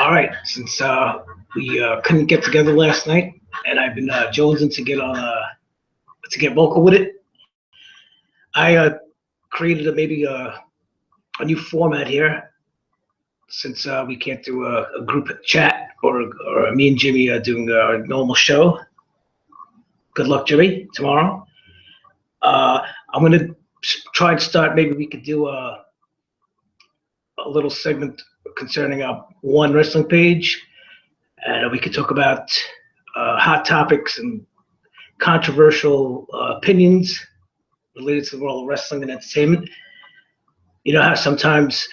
All right, since we couldn't get together last night, and I've been jonesing to get vocal with it, I created a new format here. Since we can't do a group chat or me and Jimmy doing our normal show. Good luck, Jimmy, tomorrow. I'm gonna try and start. Maybe we could do a little segment concerning our one wrestling page, and we could talk about hot topics and controversial opinions related to the world of wrestling and entertainment. You know how sometimes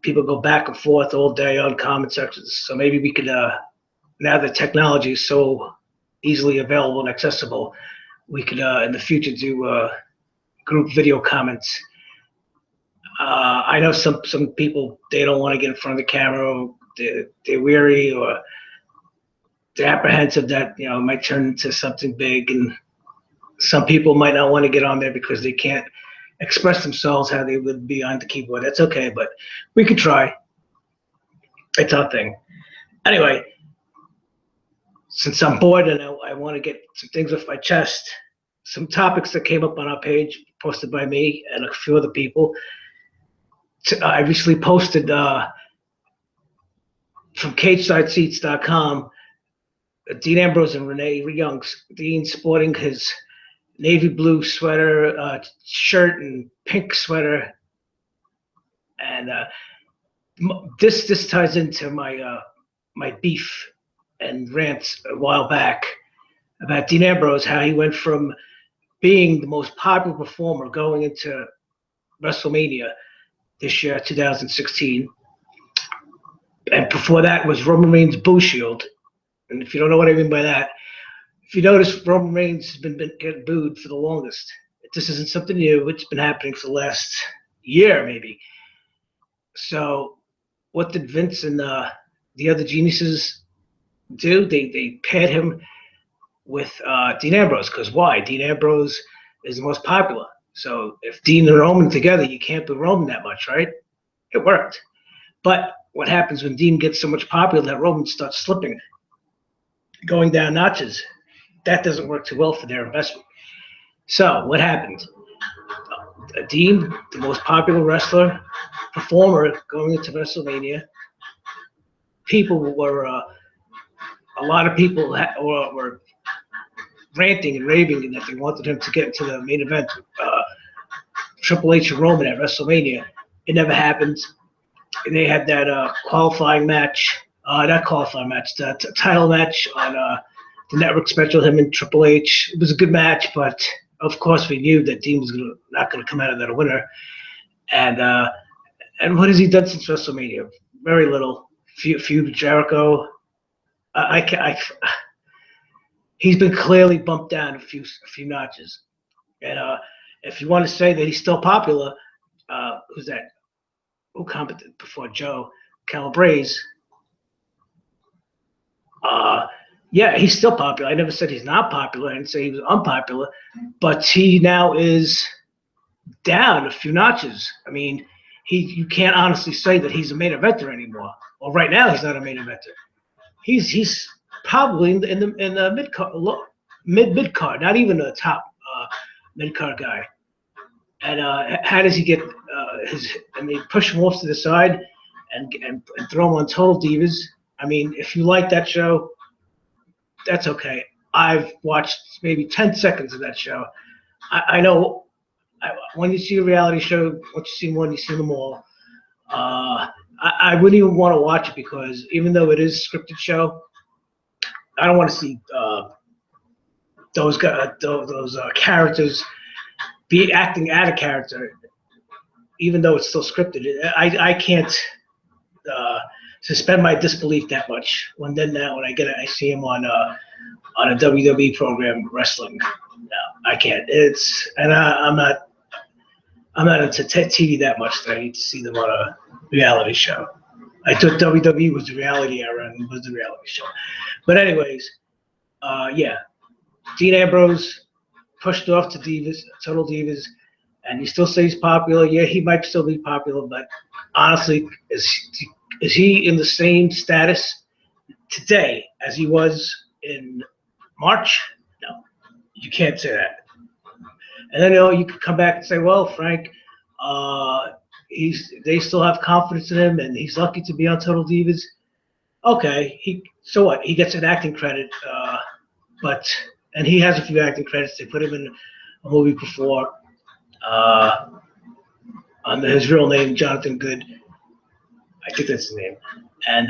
people go back and forth all day on comment sections. So maybe we could, now that technology is so easily available and accessible, we could in the future do group video comments. I know some people, they don't want to get in front of the camera, or they're weary, or they're apprehensive that it might turn into something big, and some people might not want to get on there because they can't express themselves how they would be on the keyboard. That's okay, but we could try. It's our thing. Anyway, since I'm bored and I want to get some things off my chest, some topics that came up on our page, posted by me and a few other people. I recently posted from CagesideSeats.com, Dean Ambrose and Renee Young's. Dean sporting his navy blue sweater, shirt, and pink sweater, and this ties into my beef and rants a while back about Dean Ambrose, how he went from being the most popular performer going into WrestleMania this year, 2016, and before that was Roman Reigns' Blue Shield. And if you don't know what I mean by that, if you notice, Roman Reigns has been getting booed for the longest. This isn't something new. It's been happening for the last year, maybe. So what did Vince and the other geniuses do? They paired him with Dean Ambrose. Because why? Dean Ambrose is the most popular. So if Dean and Roman together, you can't boo Roman that much, right? It worked. But what happens when Dean gets so much popular that Roman starts slipping, going down notches? That doesn't work too well for their investment. So what happened? Dean, the most popular wrestler, performer going into WrestleMania, a lot of people were ranting and raving and that they wanted him to get into the main event, Triple H and Roman at WrestleMania. It never happened. And they had that qualifying match, the title match on the network special, him and Triple H. It was a good match, but of course we knew that Dean was not going to come out of that a winner. And what has he done since WrestleMania? Very little. Feud with Jericho. He's been clearly bumped down a few notches. And if you want to say that he's still popular, who's that? Who commented before Joe? Calabrese. Yeah, he's still popular. I never said he's not popular. I didn't say he was unpopular, but he now is down a few notches. I mean, you can't honestly say that he's a main eventer anymore. Well, right now he's not a main eventer. He's probably in the mid card, not even a top mid card guy. And how does he get and they push him off to the side and throw him on Total Divas? I mean, if you like that show, that's okay. I've watched maybe 10 seconds of that show. I know when you see a reality show, once you see one, you see them all. I wouldn't even want to watch it because even though it is a scripted show, I don't want to see those characters be acting out of character, even though it's still scripted. I can't suspend my disbelief that much when I see him on a WWE program wrestling. No, I can't. I'm not into TV that much that I need to see them on a reality show. I thought WWE was the reality era and was the reality show. But anyways, yeah, Dean Ambrose pushed off to Divas, Total Divas, and you still say he's popular. Yeah, he might still be popular, but honestly, Is he in the same status today as he was in March? No, you can't say that. And then you could come back and say, well, Frank, they still have confidence in him, and he's lucky to be on Total Divas. Okay, so what? He gets an acting credit, and he has a few acting credits. They put him in a movie before under his real name, Jonathan Good. I think that's his name. And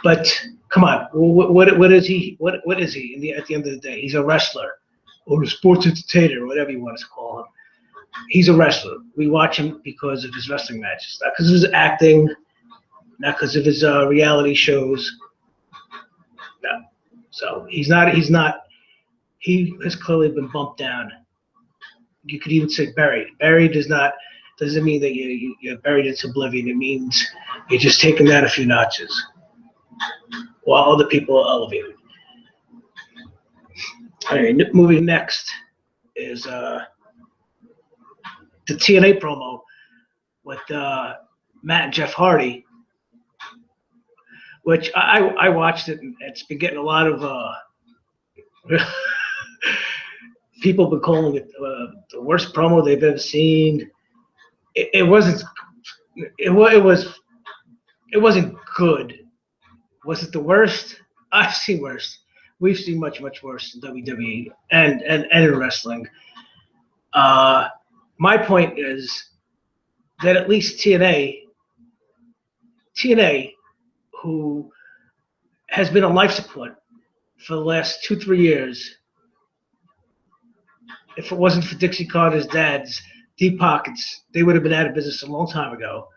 but come on, what is he? What is he? At the end of the day, he's a wrestler or a sports entertainer, or whatever you want to call him. He's a wrestler. We watch him because of his wrestling matches, not because of his acting, not because of his reality shows. No. So he's not. He has clearly been bumped down. You could even say buried. Buried doesn't mean that you're buried into oblivion. It means you're just taking that a few notches while other people are elevated. All right, moving next is the TNA promo with Matt and Jeff Hardy, which I watched it, and it's been getting a lot of people have been calling it the worst promo they've ever seen. It wasn't good. Was it the worst? I've seen worse. We've seen much worse in WWE and in wrestling. My point is that at least TNA, who has been on life support for the last 2-3 years, if it wasn't for Dixie Carter's dad's deep pockets, they would have been out of business a long time ago.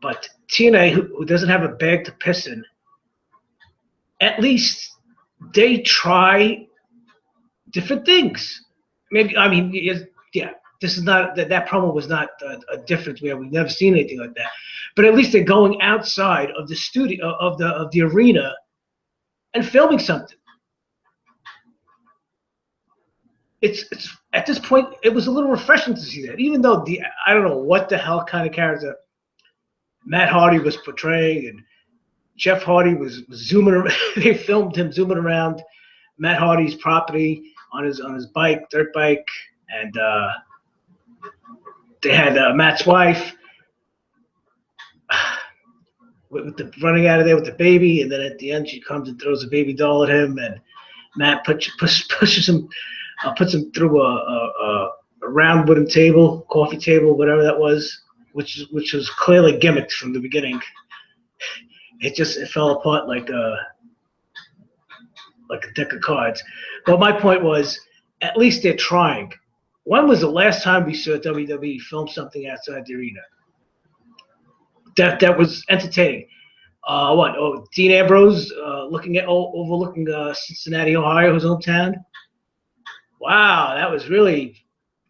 But TNA, who doesn't have a bag to piss in, at least they try different things. Maybe, I mean, yeah, this is not that promo was not a difference where we've never seen anything like that. But at least they're going outside of the studio of the arena and filming something. It's at this point, it was a little refreshing to see that, even though I don't know what the hell kind of character Matt Hardy was portraying, and Jeff Hardy was zooming around. They filmed him zooming around Matt Hardy's property on his bike, dirt bike, and they had Matt's wife running out of there with the baby, and then at the end she comes and throws a baby doll at him, and Matt pushes him, puts him through a round wooden table, coffee table, whatever that was, which was clearly gimmicked from the beginning. It fell apart like a deck of cards. But my point was, at least they're trying. When was the last time we saw WWE film something outside the arena that was entertaining? Dean Ambrose overlooking Cincinnati, Ohio, his hometown. Wow, that was really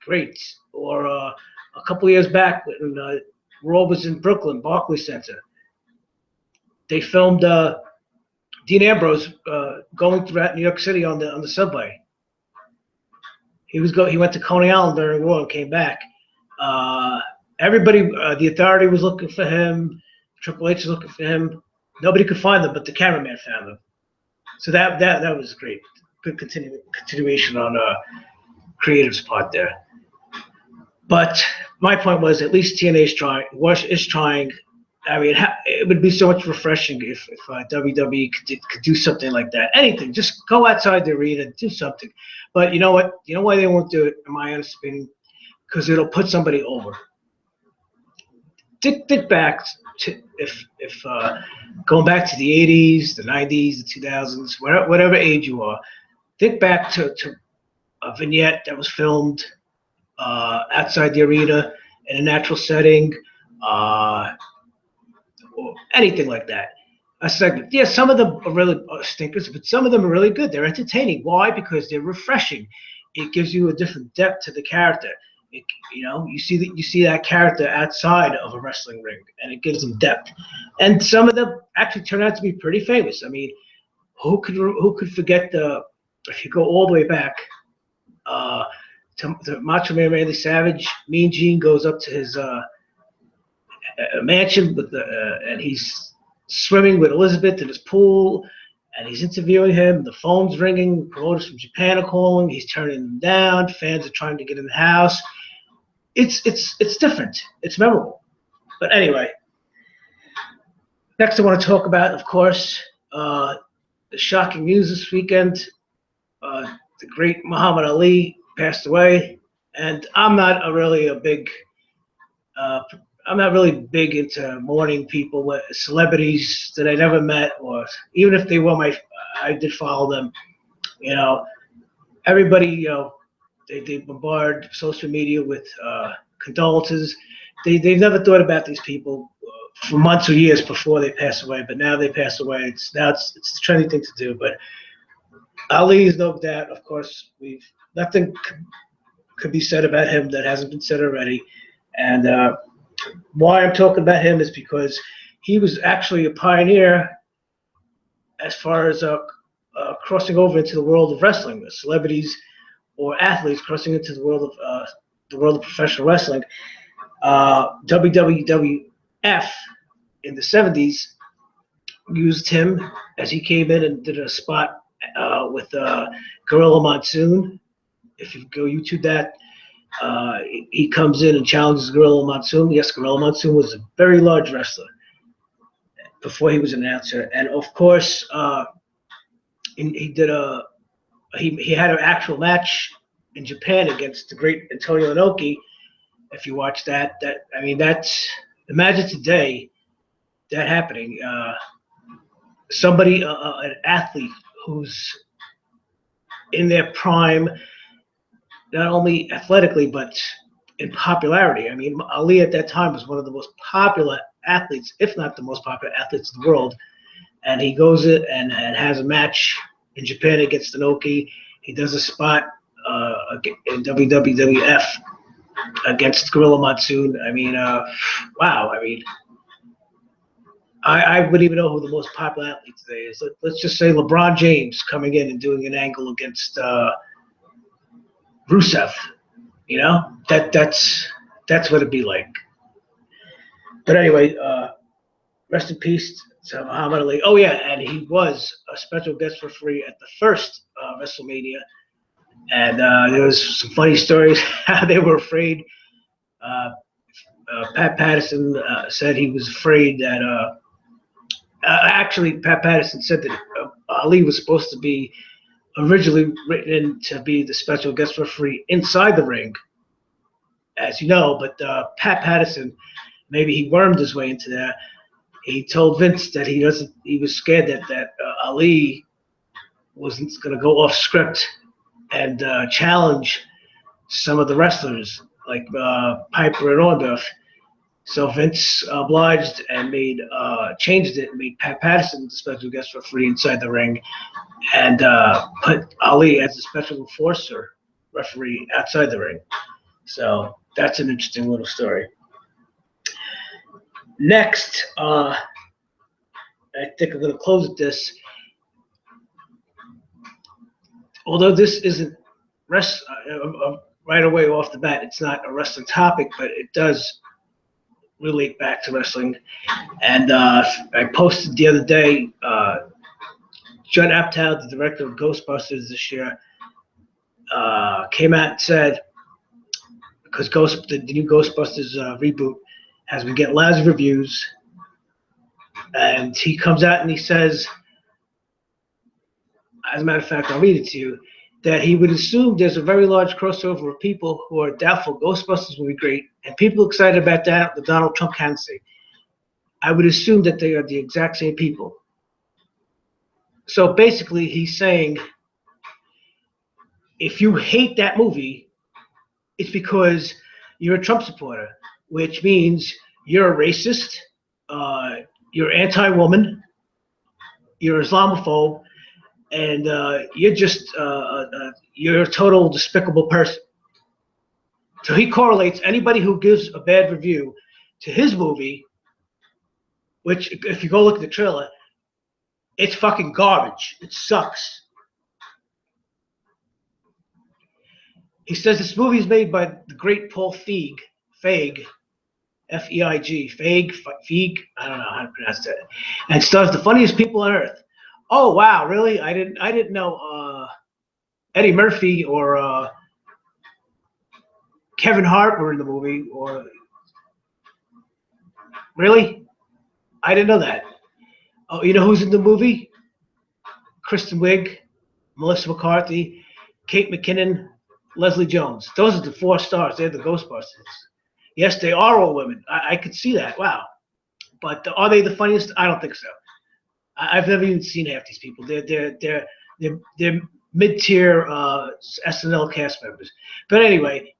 great. Or a couple years back when Raw was in Brooklyn, Barclays Center. They filmed Dean Ambrose going throughout New York City on the subway. He went to Coney Island during Raw and came back. Everybody, the Authority was looking for him. Triple H was looking for him. Nobody could find him, but the cameraman found him. So that was great. Good continuation on creative's part there. But my point was, at least TNA is trying. I mean, it would be so much refreshing if WWE could do something like that. Anything, just go outside the arena, do something. But you know what? You know why they won't do it, in my honest opinion? Because it'll put somebody over. Think back to if going back to the 80s, the 90s, the 2000s, whatever age you are, think back to a vignette that was filmed outside the arena in a natural setting, or anything like that. A segment. Yeah, some of them are really stinkers, but some of them are really good. They're entertaining. Why? Because they're refreshing. It gives you a different depth to the character. You see that character outside of a wrestling ring, and it gives them depth. And some of them actually turn out to be pretty famous. I mean, who could forget if you go all the way back to Macho Man Randy Savage, Mean Gene goes up to his a mansion with and he's swimming with Elizabeth in his pool, and he's interviewing him. The phone's ringing. Promoters from Japan are calling. He's turning them down. Fans are trying to get in the house. It's different. It's memorable. But anyway, next I want to talk about, of course, the shocking news this weekend. The great Muhammad Ali passed away, and I'm not really big into mourning people, celebrities that I never met, or even if they were I did follow them. You know, everybody, they bombard social media with condolences. They've never thought about these people for months or years before they pass away, but now they pass away. It's the trendy thing to do. But Ali is no doubt, of course. Nothing could be said about him that hasn't been said already. And why I'm talking about him is because he was actually a pioneer as far as crossing over into the world of wrestling, celebrities or athletes crossing into the world of professional wrestling. WWF in the 70s used him as he came in and did a spot with Gorilla Monsoon. If you go YouTube that, he comes in and challenges Gorilla Monsoon. Yes, Gorilla Monsoon was a very large wrestler before he was an announcer, and of course, he had an actual match in Japan against the great Antonio Inoki. If you watch that, imagine today that happening. Somebody, an athlete who's in their prime, not only athletically but in popularity. I mean, Ali at that time was one of the most popular athletes, if not the most popular athletes in the world. And he goes in and has a match in Japan against Inoki. He does a spot in WWF against Gorilla Monsoon. I mean, wow. I mean, I wouldn't even know who the most popular athlete today is. Let's just say LeBron James coming in and doing an angle against Rusev. You know, that's what it'd be like. But anyway, rest in peace to Muhammad Ali. Oh yeah, and he was a special guest referee at the first WrestleMania. And there was some funny stories how they were afraid. Pat Patterson said he was afraid that. Actually, Pat Patterson said that Ali was supposed to be originally written in to be the special guest referee inside the ring, as you know. But Pat Patterson, maybe he wormed his way into that. He told Vince that he was scared that Ali wasn't going to go off script and challenge some of the wrestlers like Piper and Orndorff. So Vince obliged and changed it and made Pat Patterson the special guest referee inside the ring, and put Ali as the special enforcer referee outside the ring. So that's an interesting little story. Next, I think I'm going to close with this. Although this isn't right away off the bat, it's not a wrestling topic, but it does relate back to wrestling. And I posted the other day, Judd Apatow, the director of Ghostbusters this year, came out and said, because the new Ghostbusters reboot has been getting lousy reviews, and he comes out and he says, as a matter of fact, I'll read it to you, that he would assume there's a very large crossover of people who are doubtful Ghostbusters will be great and people excited about the Donald Trump candidacy. I would assume that they are the exact same people. So basically, he's saying, if you hate that movie, it's because you're a Trump supporter, which means you're a racist, you're anti-woman, you're Islamophobe, and you're just you're a total despicable person. So he correlates anybody who gives a bad review to his movie, which if you go look at the trailer, it's fucking garbage. It sucks. He says this movie is made by the great Paul Feig, Feig, Feig, I don't know how to pronounce that, and stars the funniest people on earth. Oh wow, really? I didn't know Eddie Murphy or Kevin Hart were in the movie, or really? I didn't know that. Oh, you know who's in the movie? Kristen Wiig, Melissa McCarthy, Kate McKinnon, Leslie Jones. Those are the 4 stars. They're the Ghostbusters. Yes, they are all women. I could see that. Wow. But are they the funniest? I don't think so. I've never even seen half these people. They're mid-tier SNL cast members. But anyway,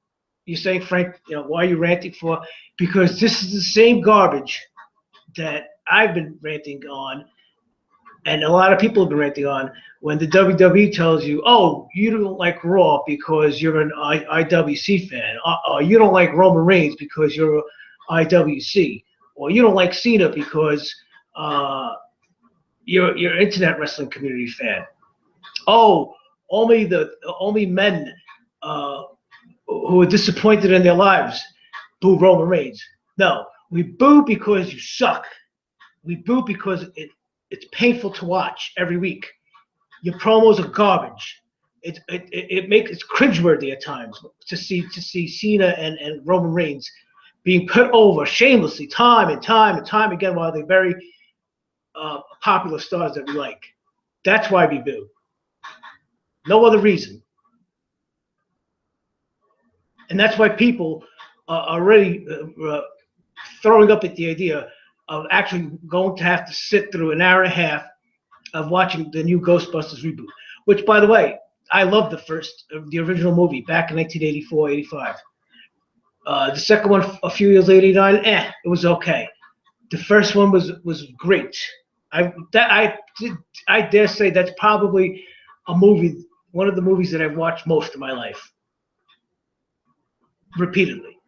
you're saying, Frank, why are you ranting for? Because this is the same garbage that I've been ranting on, and a lot of people have been ranting on, when the WWE tells you, oh, you don't like Raw because you're an IWC fan, or you don't like Roman Reigns because you're an IWC, or you don't like Cena because you're an internet wrestling community fan. Oh, only men who are disappointed in their lives boo Roman Reigns. No, we boo because you suck. We boo because it's painful to watch every week. Your promos are garbage. It's cringeworthy at times to see Cena and Roman Reigns being put over shamelessly time and time again while they're very popular stars that we like. That's why we boo. No other reason. And that's why people are already throwing up at the idea of actually going to have to sit through an hour and a half of watching the new Ghostbusters reboot, which, by the way, I love the original movie back in 1984, 85. The second one, a few years later, 89, it was okay. The first one was great. I dare say that's probably one of the movies that I've watched most of my life, repeatedly.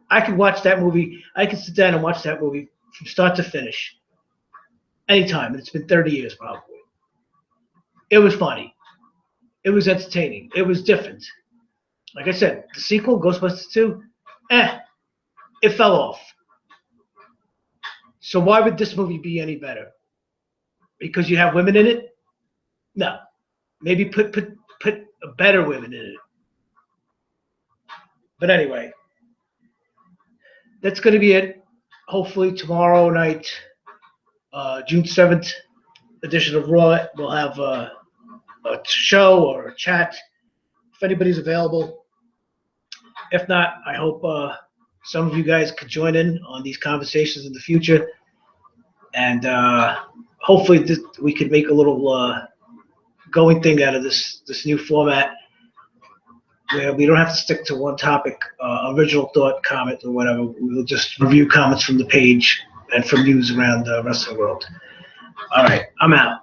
I could watch that movie. I could sit down and watch that movie from start to finish, anytime. It's been 30 years probably. It was funny. It was entertaining. It was different. Like I said, the sequel, Ghostbusters 2, it fell off. So why would this movie be any better? Because you have women in it? No. Maybe put better women in it. But anyway, that's going to be it. Hopefully tomorrow night, June 7th edition of Raw, we'll have a show or a chat if anybody's available. If not, I hope some of you guys could join in on these conversations in the future, and hopefully we could make a little going thing out of this new format where we don't have to stick to one topic, original thought, comment, or whatever. We'll just review comments from the page and from news around the wrestling world. All right, I'm out.